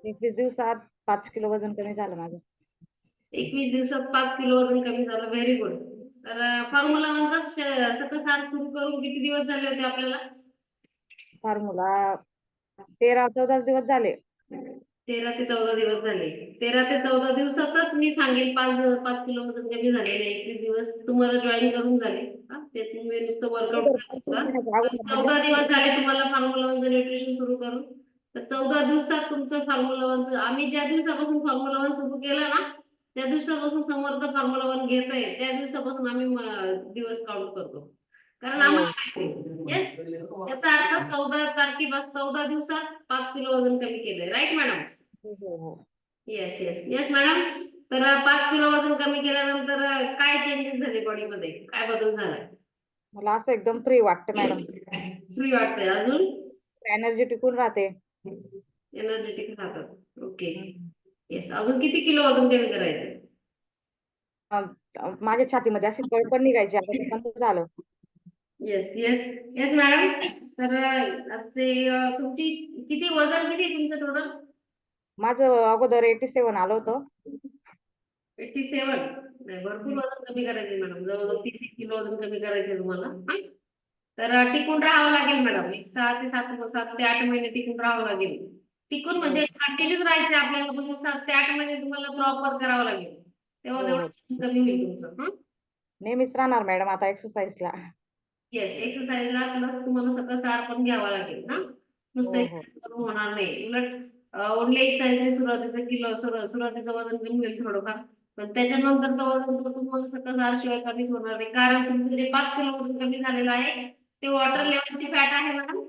21 दिवसात 5 किलो वजन कमी झालं माझं. 21 दिवसात 5 किलो वजन कमी झालं. Very good. तर फॉर्म्युला वन सतत सार सुरू करून किती दिवस झाले होते आपल्याला? फॉर्म्युला 13-14 दिवस झाले. 13 ते 14 दिवस झाले. 13 ते 14 दिवसातच मी सांगेन 5 किलो वजन कमी झालेले. 21 दिवस तुम्हाला जॉईन करून झाले. ते तुम्ही नुसतं वर्कआउट अगोदर करत 35 होता. महिन्याच्या अगोदर म्हणजे 14 दिवस झाले तुम्हाला फॉर्म्युला वनचं न्यूट्रिशन सुरू करून. तर 14 दिवसात तुमचं फॉर्म्युला वनचं, आम्ही ज्या दिवसापासून फॉर्म्युला वन सुरू केलं ना, त्या दिवसापासून समोरचं फॉर्म्युला वन घेत आहे त्या दिवसापासून आम्ही दिवस काउंट करतो. कारण हो आम्हाला माहिती येस, याचा अर्थ 14 तारखेपासून 14 दिवसात 5 किलो वजन कमी केलंय. Right madam? हो हो हो. Yes yes yes madam. तर 5 किलो वजन कमी केल्यानंतर काय चेंजेस झाले बॉडीमध्ये? काय बदल झाला? मला असं एकदम फ्री वाटतं मॅडम. फ्री वाटतंय. अजून एनर्जी टिकून राहते. एनर्जेटिक राहतात. ओके. हम्म. येस. अजून किती किलो वजन कमी करायचं? माझ्या छातीमध्ये अशी कळ पण निघायची, आता ते बंद झालं. Yes yes yes madam. तर ते तुमची किती वजन किती आहे तुमचं टोटल? माझं अगोदर 87 आलं होतं. 87. नाही, भरपूर वजन कमी करायचंय मॅडम. जवळजवळ 30 किलो वजन कमी करायचंय तुम्हाला. तर टिकून राहावं लागेल मॅडम. एक 7 ते 8 महिने टिकून राहावं लागेल. टिकून हो म्हणजे कंटिन्यूच राहायचं आपल्याला, पण 7 ते 8 महिने तुम्हाला प्रॉपर करावं लागेल. तेव्हा हो तेवढं हो. वजन कमी होईल तुमचं. नेहमीच राहणार मॅडम आता एक्सरसाइजला. येस, एक्सरसाइजला प्लस तुम्हाला सगळं सार पण घ्यावा लागेल ना. नुसतं हो हो एक्सरसाइज करून होणार नाही. उलट ओनली एक्सरसाइजने सुरुवातीचं वजन कमी होईल थोडंफार. पण त्याच्यानंतरचं वजन तर तुम्हाला सगळं सार शिवाय कमीच होणार नाही. कारण तुमचं जे 5 किलो वजन कमी झालेलं आहे ते वॉटर लेवलची फॅट आहे मॅडम.